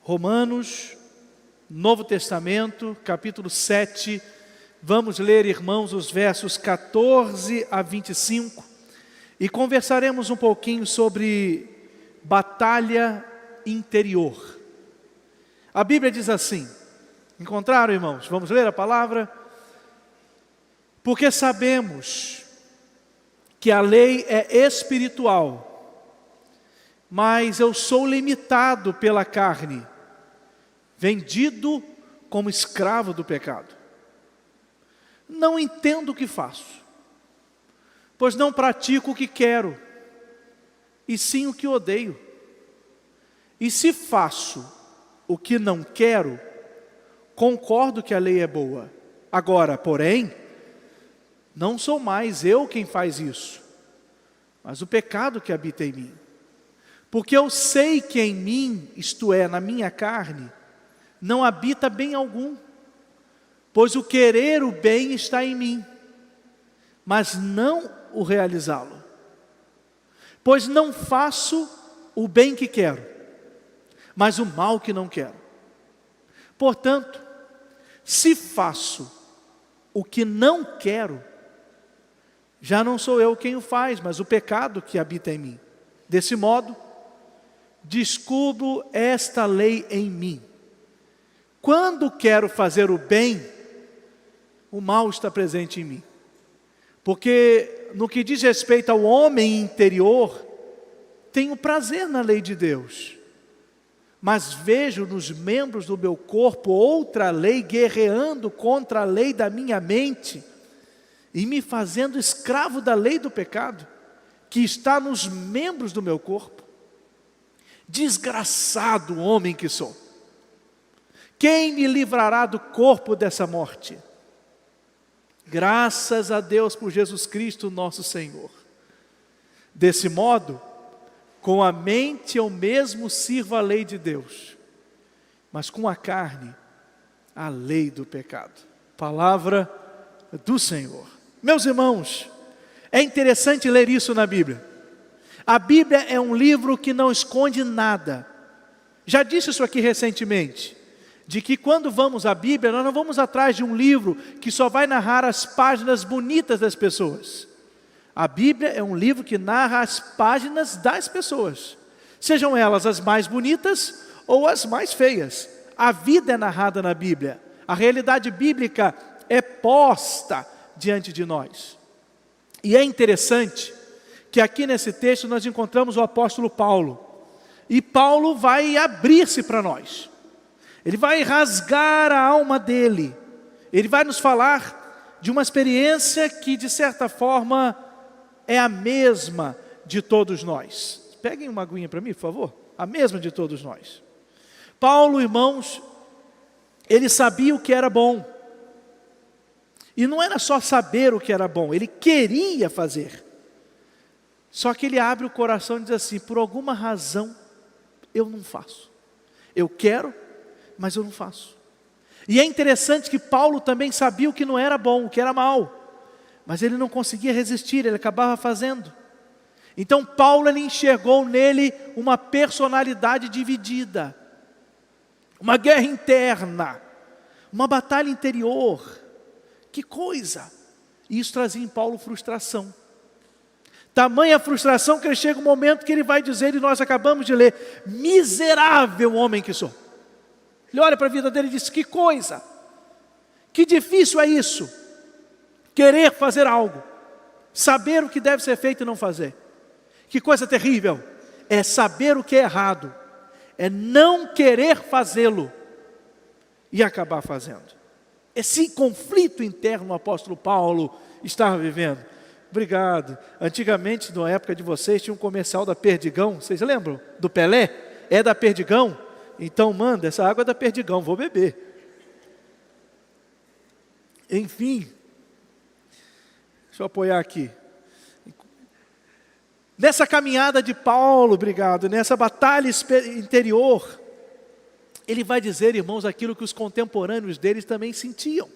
Romanos, Novo Testamento, capítulo 7. Vamos ler, irmãos, os versos 14 a 25 e conversaremos um pouquinho sobre batalha interior. A Bíblia diz assim, encontraram, irmãos? Vamos ler a palavra? Porque sabemos que a lei é espiritual, mas eu sou limitado pela carne, vendido como escravo do pecado. Não entendo o que faço, pois não pratico o que quero, e sim o que odeio. E se faço o que não quero, concordo que a lei é boa. Agora, porém, não sou mais eu quem faz isso, mas o pecado que habita em mim. Porque eu sei que em mim, isto é, na minha carne, não habita bem algum, pois o querer o bem está em mim, mas não o realizá-lo. Pois não faço o bem que quero, mas o mal que não quero. Portanto, se faço o que não quero, já não sou eu quem o faz, mas o pecado que habita em mim. Desse modo, descubro esta lei em mim. Quando quero fazer o bem, o mal está presente em mim. Porque no que diz respeito ao homem interior, tenho prazer na lei de Deus. Mas vejo nos membros do meu corpo outra lei guerreando contra a lei da minha mente e me fazendo escravo da lei do pecado, que está nos membros do meu corpo. Desgraçado homem que sou! Quem me livrará do corpo dessa morte? Graças a Deus por Jesus Cristo nosso Senhor. Desse modo, com a mente eu mesmo sirvo a lei de Deus, mas com a carne, a lei do pecado. Palavra do Senhor. Meus irmãos, é interessante ler isso na Bíblia. A Bíblia é um livro que não esconde nada. Já disse isso aqui recentemente, de que quando vamos à Bíblia, nós não vamos atrás de um livro que só vai narrar as páginas bonitas das pessoas. A Bíblia é um livro que narra as páginas das pessoas, sejam elas as mais bonitas ou as mais feias. A vida é narrada na Bíblia, a realidade bíblica é posta diante de nós. E é interessante que aqui nesse texto nós encontramos o apóstolo Paulo, e Paulo vai abrir-se para nós. Ele vai rasgar a alma dele. Ele vai nos falar de uma experiência que, de certa forma, é a mesma de todos nós. Peguem uma aguinha para mim, por favor. A mesma de todos nós. Paulo, irmãos, ele sabia o que era bom. E não era só saber o que era bom, ele queria fazer. Só que ele abre o coração e diz assim, por alguma razão, eu não faço. Eu quero, mas eu não faço. E é interessante que Paulo também sabia o que não era bom, o que era mal, mas ele não conseguia resistir, ele acabava fazendo. Então Paulo, ele enxergou nele uma personalidade dividida, uma guerra interna, uma batalha interior. Que coisa! E isso trazia em Paulo frustração. Tamanha frustração que ele chega um momento que ele vai dizer, e nós acabamos de ler, miserável homem que sou. Ele olha para a vida dele e diz, que coisa, que difícil é isso, querer fazer algo, saber o que deve ser feito e não fazer. Que coisa terrível, é saber o que é errado, é não querer fazê-lo e acabar fazendo. Esse conflito interno o apóstolo Paulo estava vivendo. Obrigado. Antigamente, na época de vocês, tinha um comercial da Perdigão, vocês lembram? Do Pelé? É da Perdigão? Então manda, essa água é da Perdigão, vou beber. Enfim, deixa eu apoiar aqui. Nessa caminhada de Paulo, obrigado, nessa batalha interior, ele vai dizer, irmãos, aquilo que os contemporâneos deles também sentiam.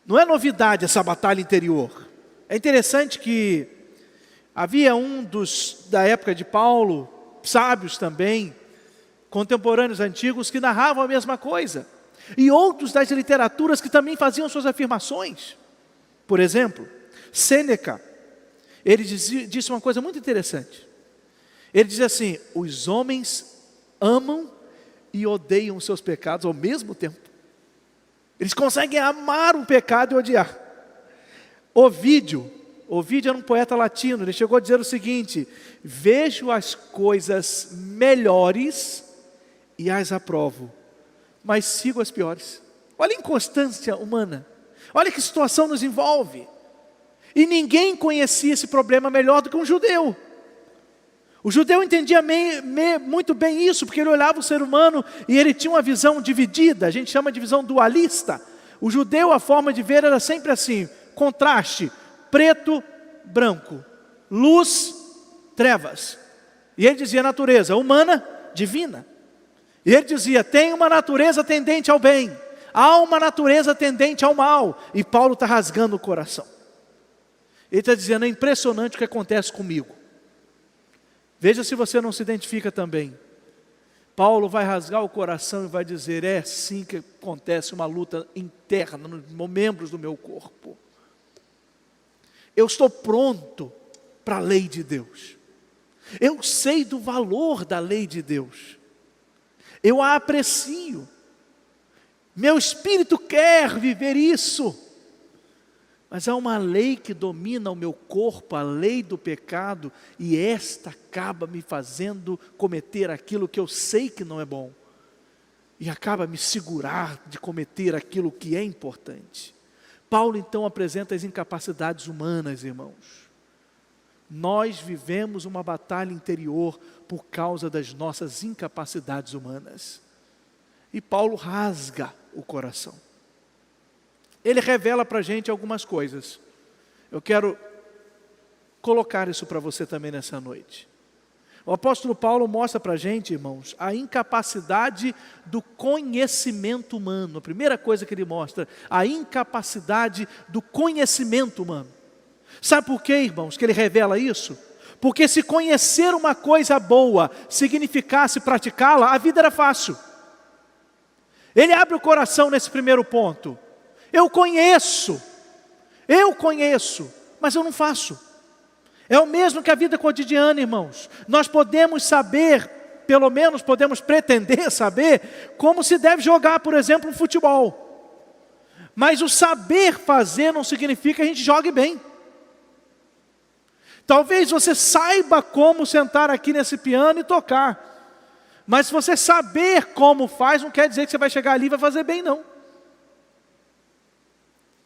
Não é novidade essa batalha interior. É interessante que havia da época de Paulo, sábios também, contemporâneos antigos que narravam a mesma coisa. E outros das literaturas que também faziam suas afirmações. Por exemplo, Sêneca, ele disse uma coisa muito interessante. Ele diz assim: os homens amam e odeiam os seus pecados ao mesmo tempo. Eles conseguem amar um pecado e odiar. Ovídio era um poeta latino, ele chegou a dizer o seguinte: vejo as coisas melhores e as aprovo, mas sigo as piores. Olha a inconstância humana, olha que situação nos envolve. E ninguém conhecia esse problema melhor do que um judeu. O judeu entendia muito bem isso, porque ele olhava o ser humano e ele tinha uma visão dividida, a gente chama de visão dualista. O judeu, a forma de ver era sempre assim, contraste, preto, branco, luz, trevas. E ele dizia natureza humana, divina. E ele dizia, tem uma natureza tendente ao bem, há uma natureza tendente ao mal. E Paulo está rasgando o coração. Ele está dizendo, é impressionante o que acontece comigo. Veja se você não se identifica também. Paulo vai rasgar o coração e vai dizer, é assim que acontece uma luta interna nos membros do meu corpo. Eu estou pronto para a lei de Deus. Eu sei do valor da lei de Deus. Eu a aprecio. Meu espírito quer viver isso. Mas há uma lei que domina o meu corpo, a lei do pecado, e esta acaba me fazendo cometer aquilo que eu sei que não é bom. E acaba me segurar de cometer aquilo que é importante. Paulo então apresenta as incapacidades humanas, irmãos. Nós vivemos uma batalha interior por causa das nossas incapacidades humanas. E Paulo rasga o coração. Ele revela para a gente algumas coisas. Eu quero colocar isso para você também nessa noite. O apóstolo Paulo mostra para a gente, irmãos, a incapacidade do conhecimento humano. A primeira coisa que ele mostra, a incapacidade do conhecimento humano. Sabe por quê, irmãos, que ele revela isso? Porque se conhecer uma coisa boa significasse praticá-la, a vida era fácil. Ele abre o coração nesse primeiro ponto. Eu conheço, mas eu não faço. É o mesmo que a vida cotidiana, irmãos. Nós podemos saber, pelo menos podemos pretender saber, como se deve jogar, por exemplo, um futebol. Mas o saber fazer não significa que a gente jogue bem. Talvez você saiba como sentar aqui nesse piano e tocar. Mas se você saber como faz, não quer dizer que você vai chegar ali e vai fazer bem, não.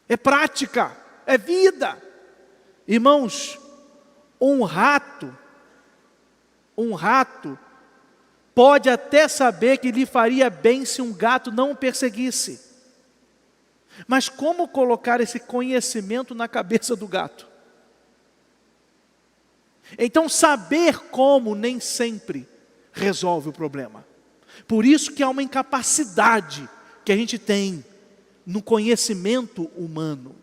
É prática, é vida. Irmãos, um rato pode até saber que lhe faria bem se um gato não o perseguisse. Mas como colocar esse conhecimento na cabeça do gato? Então saber como nem sempre resolve o problema. Por isso que há uma incapacidade que a gente tem no conhecimento humano.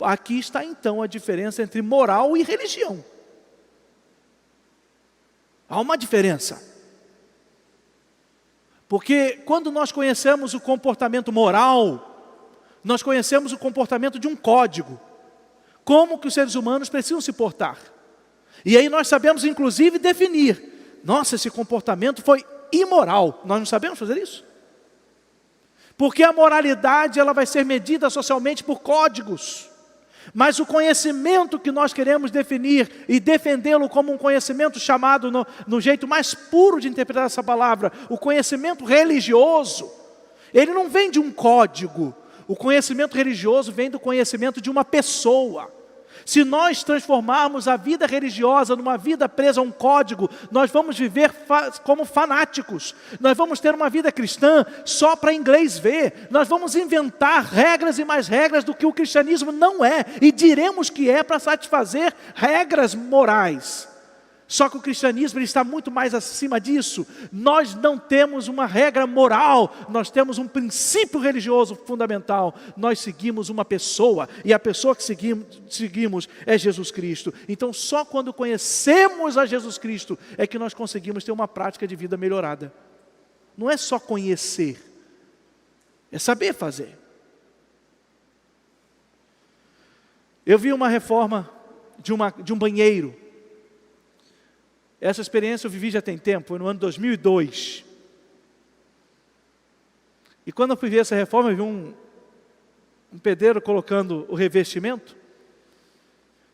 Aqui está então a diferença entre moral e religião. Há uma diferença. Porque quando nós conhecemos o comportamento moral, nós conhecemos o comportamento de um código. Como que os seres humanos precisam se portar. E aí nós sabemos inclusive definir. Nossa, esse comportamento foi imoral. Nós não sabemos fazer isso? Porque a moralidade ela vai ser medida socialmente por códigos. Mas o conhecimento que nós queremos definir e defendê-lo como um conhecimento chamado no jeito mais puro de interpretar essa palavra, o conhecimento religioso, ele não vem de um código. O conhecimento religioso vem do conhecimento de uma pessoa. Se nós transformarmos a vida religiosa numa vida presa a um código, nós vamos viver como fanáticos. Nós vamos ter uma vida cristã só para inglês ver. Nós vamos inventar regras e mais regras do que o cristianismo não é. E diremos que é para satisfazer regras morais. Só que o cristianismo ele está muito mais acima disso. Nós não temos uma regra moral, nós temos um princípio religioso fundamental. Nós seguimos uma pessoa, e a pessoa que seguimos é Jesus Cristo. Então só quando conhecemos a Jesus Cristo é que nós conseguimos ter uma prática de vida melhorada. não é só conhecer, é saber fazer. Eu vi uma reforma de um banheiro. Essa experiência eu vivi já tem tempo, foi no ano 2002. E quando eu fui ver essa reforma, eu vi um pedreiro colocando o revestimento.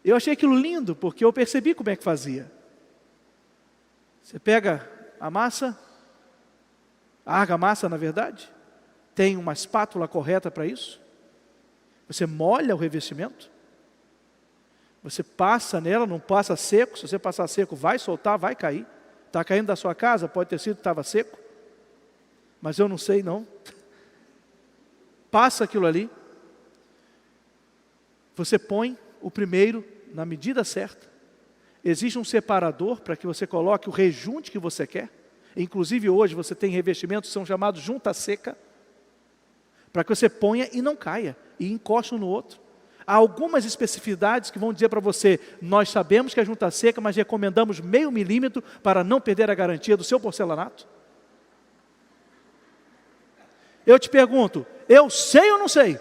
Eu achei aquilo lindo, porque eu percebi como é que fazia. Você pega a massa, a argamassa na verdade, tem uma espátula correta para isso. Você molha o revestimento. Você passa nela, não passa seco. Se você passar seco, vai soltar, vai cair. Está caindo da sua casa, pode ter sido que estava seco. Mas eu não sei não. Passa aquilo ali. Você põe o primeiro na medida certa. Existe um separador para que você coloque o rejunte que você quer. Inclusive hoje você tem revestimentos que são chamados junta seca. Para que você ponha e não caia. E encoste um no outro. Há algumas especificidades que vão dizer para você, nós sabemos que é junta seca, mas recomendamos 0,5 milímetro para não perder a garantia do seu porcelanato. Eu te pergunto, eu sei ou não sei?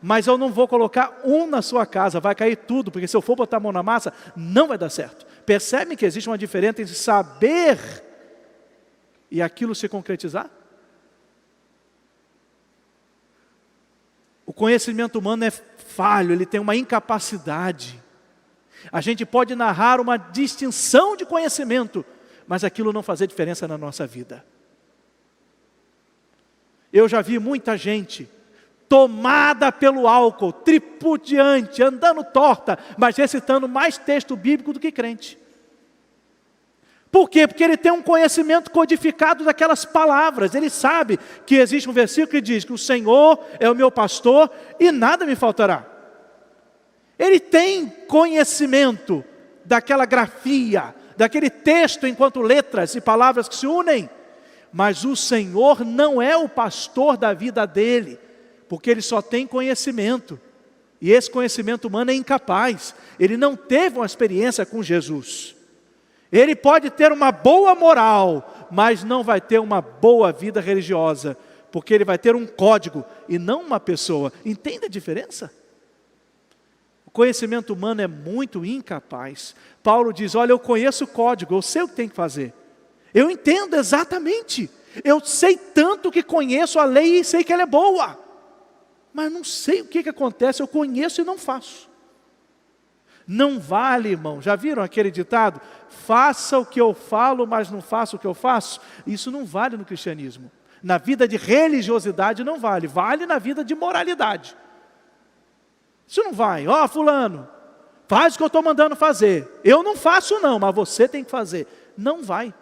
Mas eu não vou colocar um na sua casa, vai cair tudo, porque se eu for botar a mão na massa, não vai dar certo. Percebe que existe uma diferença entre saber e aquilo se concretizar? O conhecimento humano é falho, ele tem uma incapacidade. A gente pode narrar uma distinção de conhecimento, mas aquilo não fazer diferença na nossa vida. Eu já vi muita gente tomada pelo álcool, tripudiante, andando torta, mas recitando mais texto bíblico do que crente. Por quê? Porque ele tem um conhecimento codificado daquelas palavras. Ele sabe que existe um versículo que diz que o Senhor é o meu pastor e nada me faltará. Ele tem conhecimento daquela grafia, daquele texto enquanto letras e palavras que se unem. Mas o Senhor não é o pastor da vida dele, porque ele só tem conhecimento. E esse conhecimento humano é incapaz. Ele não teve uma experiência com Jesus. Ele pode ter uma boa moral, mas não vai ter uma boa vida religiosa, porque ele vai ter um código e não uma pessoa. Entende a diferença? O conhecimento humano é muito incapaz. Paulo diz, olha, eu conheço o código, eu sei o que tem que fazer. Eu entendo exatamente. Eu sei tanto que conheço a lei e sei que ela é boa. Mas não sei o que acontece, eu conheço e não faço. Não vale, irmão. Já viram aquele ditado? Faça o que eu falo, mas não faça o que eu faço. Isso não vale no cristianismo. Na vida de religiosidade não vale. Vale na vida de moralidade. Isso não vai. Ó, fulano, faz o que eu estou mandando fazer. Eu não faço não, mas você tem que fazer. Não vai.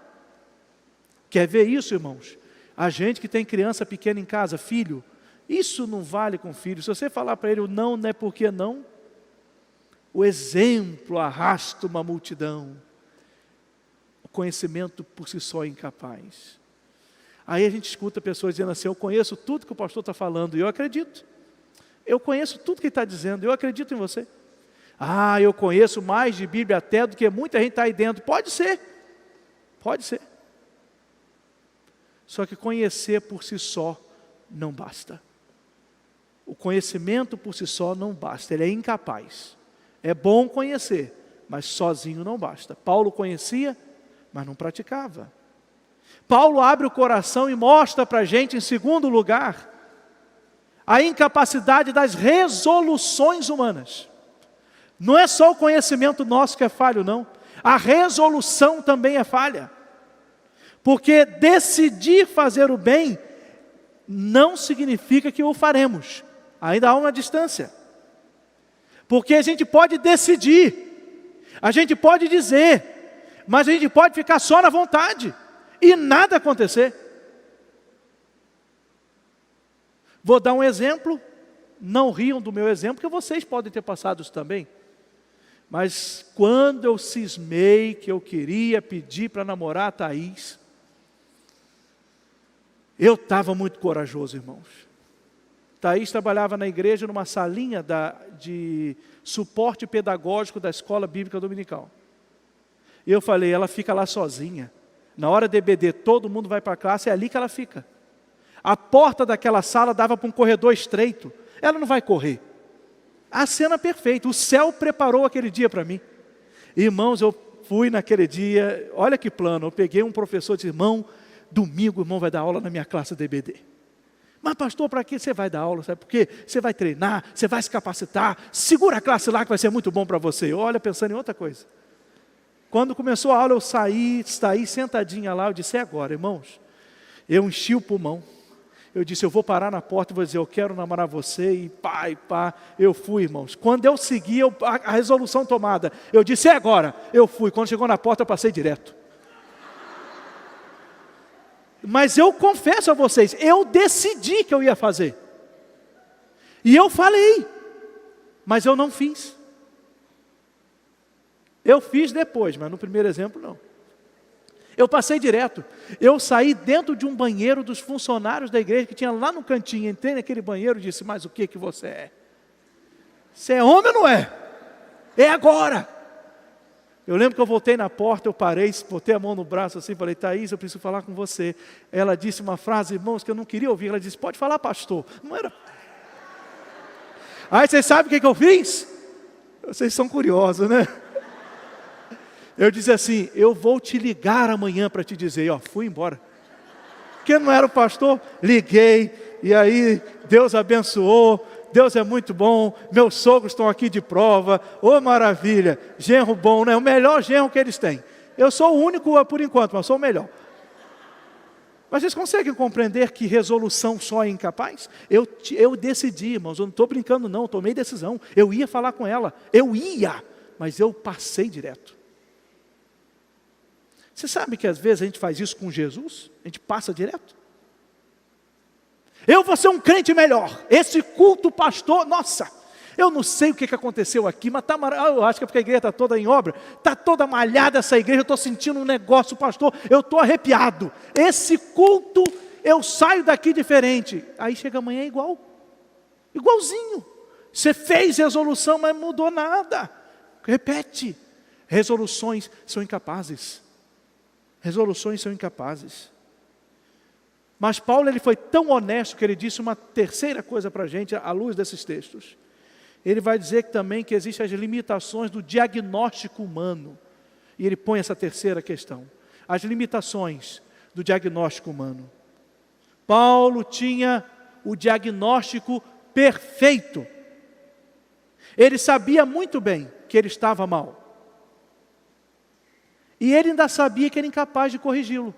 Quer ver isso, irmãos? A gente que tem criança pequena em casa, filho, isso não vale com filho. Se você falar para ele o não é porque não, o exemplo arrasta uma multidão. O conhecimento por si só é incapaz. Aí a gente escuta pessoas dizendo assim, eu conheço tudo que o pastor está falando, e eu acredito. Eu conheço tudo que ele está dizendo, eu acredito em você. Ah, eu conheço mais de Bíblia até do que muita gente está aí dentro. Pode ser, pode ser. Só que conhecer por si só não basta. O conhecimento por si só não basta, ele é incapaz. É bom conhecer, mas sozinho não basta. Paulo conhecia, mas não praticava. Paulo abre o coração e mostra para a gente, em segundo lugar, a incapacidade das resoluções humanas. Não é só o conhecimento nosso que é falho, não. A resolução também é falha. Porque decidir fazer o bem não significa que o faremos. Ainda há uma distância. Porque a gente pode decidir, a gente pode dizer, mas a gente pode ficar só na vontade e nada acontecer. Vou dar um exemplo, não riam do meu exemplo, porque vocês podem ter passado isso também. Mas quando eu cismei que eu queria pedir para namorar a Thaís, eu estava muito corajoso, irmãos. Thaís trabalhava na igreja numa salinha de suporte pedagógico da escola bíblica dominical. E eu falei, ela fica lá sozinha. Na hora de EBD, todo mundo vai para a classe, é ali que ela fica. A porta daquela sala dava para um corredor estreito. Ela não vai correr. A cena perfeita. O céu preparou aquele dia para mim. Irmãos, eu fui naquele dia, olha que plano, eu peguei um professor e disse, irmão, domingo o irmão vai dar aula na minha classe de EBD. Mas pastor, para que você vai dar aula? Sabe por quê? Você vai treinar, você vai se capacitar, segura a classe lá que vai ser muito bom para você. Olha, pensando em outra coisa. Quando começou a aula, eu saí sentadinha lá, eu disse, é agora, irmãos. Eu enchi o pulmão. Eu disse, eu vou parar na porta e vou dizer, eu quero namorar você, e pá. Eu fui, irmãos. Quando eu segui, a resolução tomada, eu disse, é agora. Eu fui. Quando chegou na porta, eu passei direto. Mas eu confesso a vocês, eu decidi que eu ia fazer. E eu falei, mas eu não fiz. Eu fiz depois, mas no primeiro exemplo não. Eu passei direto. Eu saí dentro de um banheiro dos funcionários da igreja que tinha lá no cantinho. Entrei naquele banheiro e disse, mas o que você é? Você é homem ou não é? É agora. Eu lembro que eu voltei na porta, eu parei, botei a mão no braço assim, falei, Thaís, eu preciso falar com você. Ela disse uma frase, irmãos, que eu não queria ouvir. Ela disse, pode falar, pastor. Não era. Aí vocês sabem o que eu fiz? Vocês são curiosos, né? Eu disse assim, eu vou te ligar amanhã para te dizer, ó, fui embora. Porque não era o pastor, liguei, e aí Deus abençoou, Deus é muito bom, meus sogros estão aqui de prova, ô maravilha, genro bom, né? O melhor genro que eles têm. Eu sou o único por enquanto, mas sou o melhor. Mas vocês conseguem compreender que resolução só é incapaz? Eu decidi, irmãos, eu não estou brincando não, eu tomei decisão, eu ia falar com ela, mas eu passei direto. Você sabe que às vezes a gente faz isso com Jesus? A gente passa direto. Eu vou ser um crente melhor. Esse culto pastor, nossa, eu não sei o que aconteceu aqui, mas tá eu acho que é porque a igreja está toda em obra, está toda malhada essa igreja, eu estou sentindo um negócio, pastor, eu estou arrepiado. Esse culto, eu saio daqui diferente. Aí chega amanhã igualzinho. Você fez resolução, mas não mudou nada. Repete. Resoluções são incapazes. Resoluções são incapazes. Mas Paulo ele foi tão honesto que ele disse uma terceira coisa para a gente, à luz desses textos. Ele vai dizer também que existem as limitações do diagnóstico humano. E ele põe essa terceira questão. As limitações do diagnóstico humano. Paulo tinha o diagnóstico perfeito. Ele sabia muito bem que ele estava mal. E ele ainda sabia que era incapaz de corrigi-lo.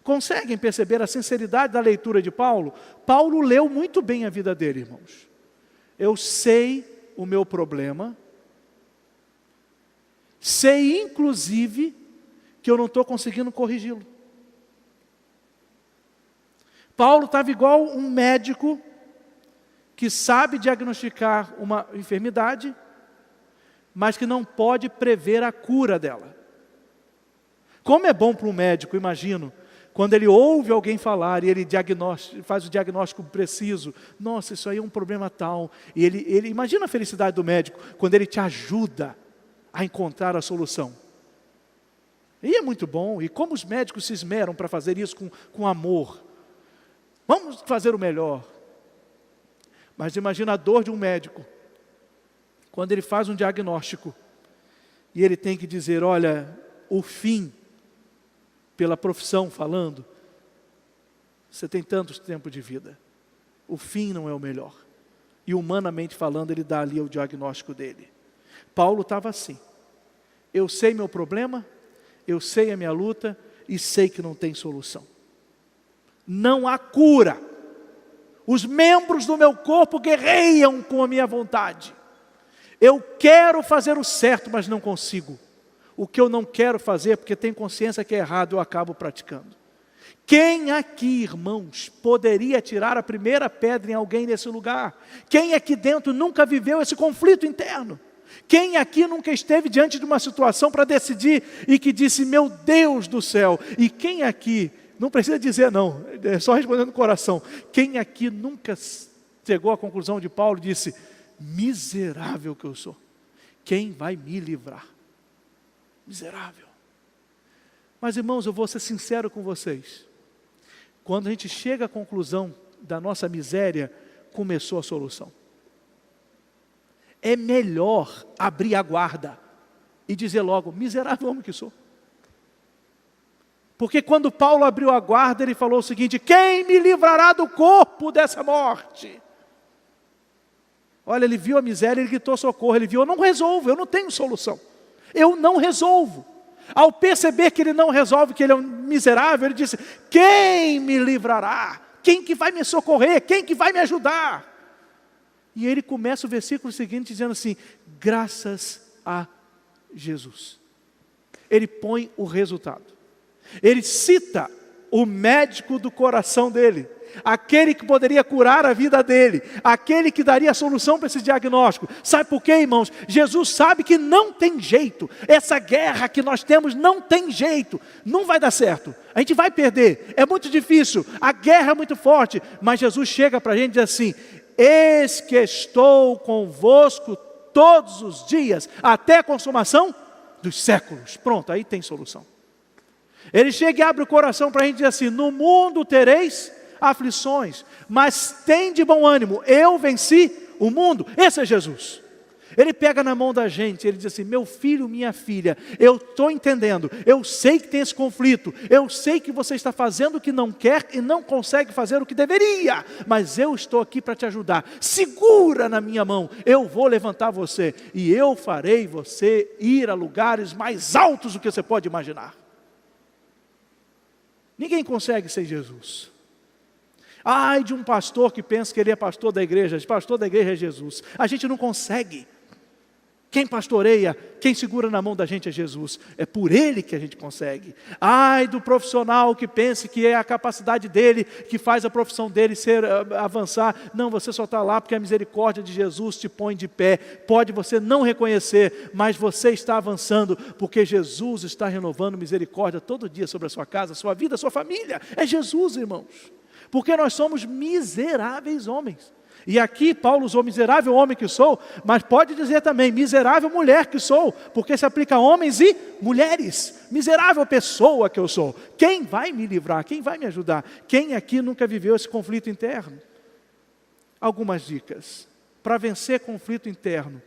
Conseguem perceber a sinceridade da leitura de Paulo? Paulo leu muito bem a vida dele, irmãos. Eu sei o meu problema. Sei, inclusive, que eu não estou conseguindo corrigi-lo. Paulo estava igual um médico que sabe diagnosticar uma enfermidade, mas que não pode prever a cura dela. Como é bom para um médico, imagino, quando ele ouve alguém falar e ele faz o diagnóstico preciso. Nossa, isso aí é um problema tal. E ele imagina a felicidade do médico, quando ele te ajuda a encontrar a solução. E é muito bom, e como os médicos se esmeram para fazer isso com amor. Vamos fazer o melhor. Mas imagina a dor de um médico, quando ele faz um diagnóstico, e ele tem que dizer, olha, o fim, pela profissão falando, você tem tanto tempo de vida, o fim não é o melhor. E humanamente falando, ele dá ali o diagnóstico dele. Paulo estava assim, eu sei meu problema, eu sei a minha luta, e sei que não tem solução. Não há cura. Os membros do meu corpo guerreiam com a minha vontade. Eu quero fazer o certo, mas não consigo. O que eu não quero fazer, porque tenho consciência que é errado, eu acabo praticando. Quem aqui, irmãos, poderia tirar a primeira pedra em alguém nesse lugar? Quem aqui dentro nunca viveu esse conflito interno? Quem aqui nunca esteve diante de uma situação para decidir e que disse, meu Deus do céu? E quem aqui, não precisa dizer não, é só respondendo no coração. Quem aqui nunca chegou à conclusão de Paulo e disse, miserável que eu sou, quem vai me livrar? Miserável. Mas irmãos, eu vou ser sincero com vocês. Quando a gente chega à conclusão da nossa miséria, começou a solução. É melhor abrir a guarda e dizer logo, miserável homem que sou. Porque quando Paulo abriu a guarda, ele falou o seguinte, quem me livrará do corpo dessa morte? Olha, ele viu a miséria, ele gritou socorro, ele viu, eu não resolvo, eu não tenho solução. Eu não resolvo. Ao perceber que ele não resolve, que ele é um miserável, ele disse, quem me livrará? Quem que vai me socorrer? Quem que vai me ajudar? E ele começa o versículo seguinte dizendo assim, graças a Jesus. Ele põe o resultado. Ele cita o médico do coração dele, aquele que poderia curar a vida dele, aquele que daria a solução para esse diagnóstico. Sabe por quê, irmãos? Jesus sabe que não tem jeito, essa guerra que nós temos não tem jeito, não vai dar certo, a gente vai perder, é muito difícil, a guerra é muito forte, mas Jesus chega para a gente e diz assim, eis que estou convosco todos os dias, até a consumação dos séculos. Pronto, aí tem solução. Ele chega e abre o coração para a gente dizer assim, no mundo tereis aflições, mas tem de bom ânimo, eu venci o mundo. Esse é Jesus. Ele pega na mão da gente, ele diz assim, meu filho, minha filha, eu estou entendendo, eu sei que tem esse conflito, eu sei que você está fazendo o que não quer e não consegue fazer o que deveria, mas eu estou aqui para te ajudar, segura na minha mão, eu vou levantar você, e eu farei você ir a lugares mais altos do que você pode imaginar. Ninguém consegue sem Jesus. Ai de um pastor que pensa que ele é pastor da igreja é Jesus. A gente não consegue. Quem pastoreia, quem segura na mão da gente é Jesus. É por Ele que a gente consegue. Ai do profissional que pense que é a capacidade dele, que faz a profissão dele avançar. Não, você só está lá porque a misericórdia de Jesus te põe de pé. Pode você não reconhecer, mas você está avançando, porque Jesus está renovando misericórdia todo dia sobre a sua casa, a sua vida, a sua família. É Jesus, irmãos. Porque nós somos miseráveis homens. E aqui Paulo usou miserável homem que sou, mas pode dizer também miserável mulher que sou, porque se aplica a homens e mulheres. Miserável pessoa que eu sou. Quem vai me livrar? Quem vai me ajudar? Quem aqui nunca viveu esse conflito interno? Algumas dicas. Para vencer conflito interno,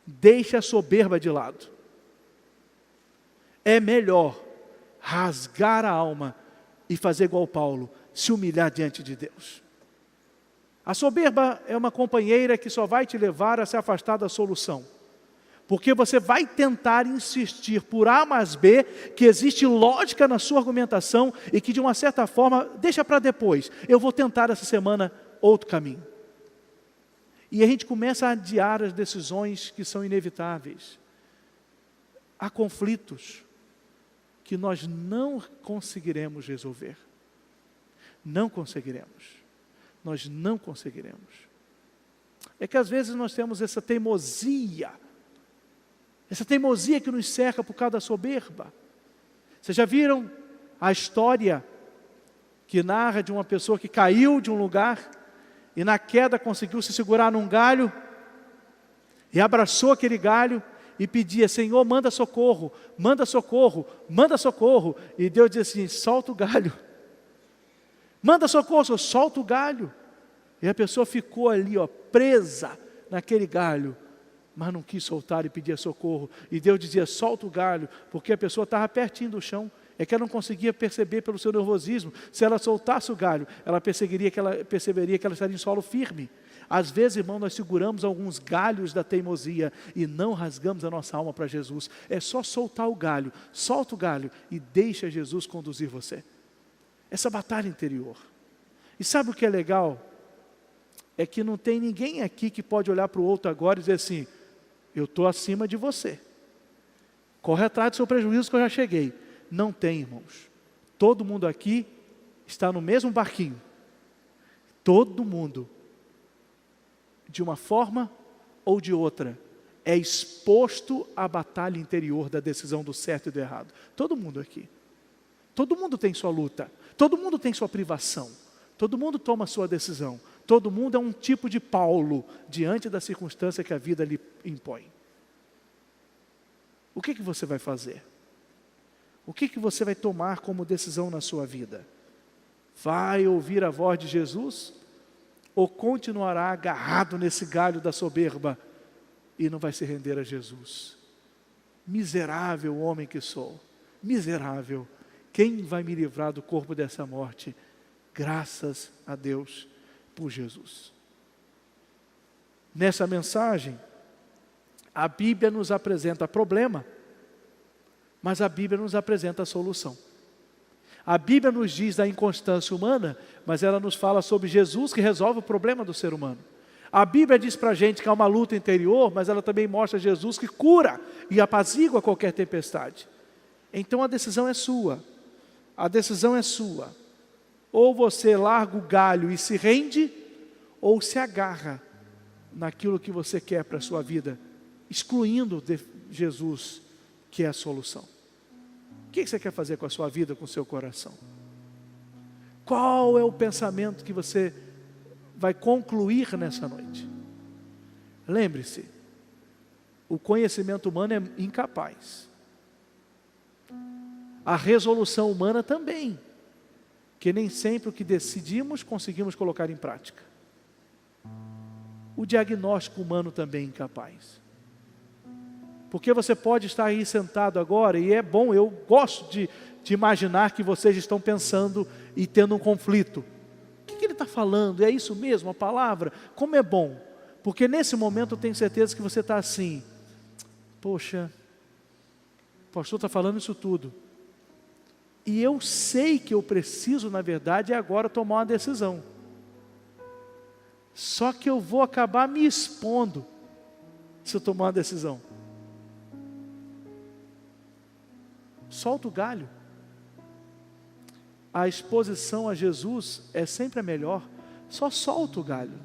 deixe a soberba de lado. É melhor rasgar a alma e fazer igual Paulo, se humilhar diante de Deus. A soberba é uma companheira que só vai te levar a se afastar da solução. Porque você vai tentar insistir por A mais B, que existe lógica na sua argumentação e que de uma certa forma, deixa para depois. Eu vou tentar essa semana outro caminho. E a gente começa a adiar as decisões que são inevitáveis. Há conflitos que nós não conseguiremos resolver. Não conseguiremos. Nós não conseguiremos. É que às vezes nós temos essa teimosia que nos cerca por causa da soberba. Vocês já viram a história que narra de uma pessoa que caiu de um lugar e na queda conseguiu se segurar num galho e abraçou aquele galho e pedia, Senhor, manda socorro, manda socorro, manda socorro. E Deus diz assim, solta o galho. Manda socorro, Senhor, solta o galho. E a pessoa ficou ali, presa naquele galho, mas não quis soltar e pedia socorro. E Deus dizia, solta o galho, porque a pessoa estava pertinho do chão. É que ela não conseguia perceber pelo seu nervosismo. Se ela soltasse o galho, ela perceberia que ela estaria em solo firme. Às vezes, irmão, nós seguramos alguns galhos da teimosia e não rasgamos a nossa alma para Jesus. É só soltar o galho, solta o galho e deixa Jesus conduzir você. Essa batalha interior. E sabe o que é legal? É que não tem ninguém aqui que pode olhar para o outro agora e dizer assim, eu estou acima de você. Corre atrás do seu prejuízo que eu já cheguei. Não tem, irmãos. Todo mundo aqui está no mesmo barquinho. Todo mundo, de uma forma ou de outra, é exposto à batalha interior da decisão do certo e do errado. Todo mundo aqui. Todo mundo tem sua luta. Todo mundo tem sua privação. Todo mundo toma sua decisão. Todo mundo é um tipo de Paulo diante da circunstância que a vida lhe impõe. O que você vai fazer? O que você vai tomar como decisão na sua vida? Vai ouvir a voz de Jesus? Ou continuará agarrado nesse galho da soberba e não vai se render a Jesus? Miserável homem que sou, miserável, quem vai me livrar do corpo dessa morte? Graças a Deus por Jesus. Nessa mensagem, a Bíblia nos apresenta problema, mas a Bíblia nos apresenta a solução. A Bíblia nos diz da inconstância humana, mas ela nos fala sobre Jesus que resolve o problema do ser humano. A Bíblia diz para a gente que há uma luta interior, mas ela também mostra Jesus que cura e apazigua qualquer tempestade. Então a decisão é sua. A decisão é sua. Ou você larga o galho e se rende, ou se agarra naquilo que você quer para a sua vida, excluindo Jesus, que é a solução. O que você quer fazer com a sua vida, com o seu coração? Qual é o pensamento que você vai concluir nessa noite? Lembre-se, o conhecimento humano é incapaz. A resolução humana também, que nem sempre o que decidimos conseguimos colocar em prática. O diagnóstico humano também é incapaz. Porque você pode estar aí sentado agora, e é bom, eu gosto de imaginar que vocês estão pensando e tendo um conflito. O que ele está falando? É isso mesmo, a palavra? Como é bom? Porque nesse momento eu tenho certeza que você está assim, poxa, o pastor está falando isso tudo. E eu sei que eu preciso, na verdade, agora tomar uma decisão. Só que eu vou acabar me expondo se eu tomar uma decisão. Solta o galho. A exposição a Jesus é sempre a melhor. Só solta o galho.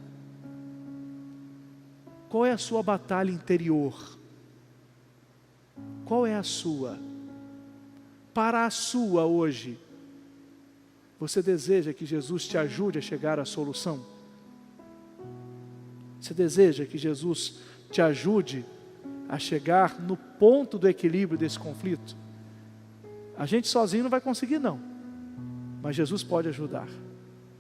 Qual é a sua batalha interior? Qual é a sua? Para a sua hoje, você deseja que Jesus te ajude a chegar à solução? Você deseja que Jesus te ajude a chegar no ponto do equilíbrio desse conflito? A gente sozinho não vai conseguir não, mas Jesus pode ajudar.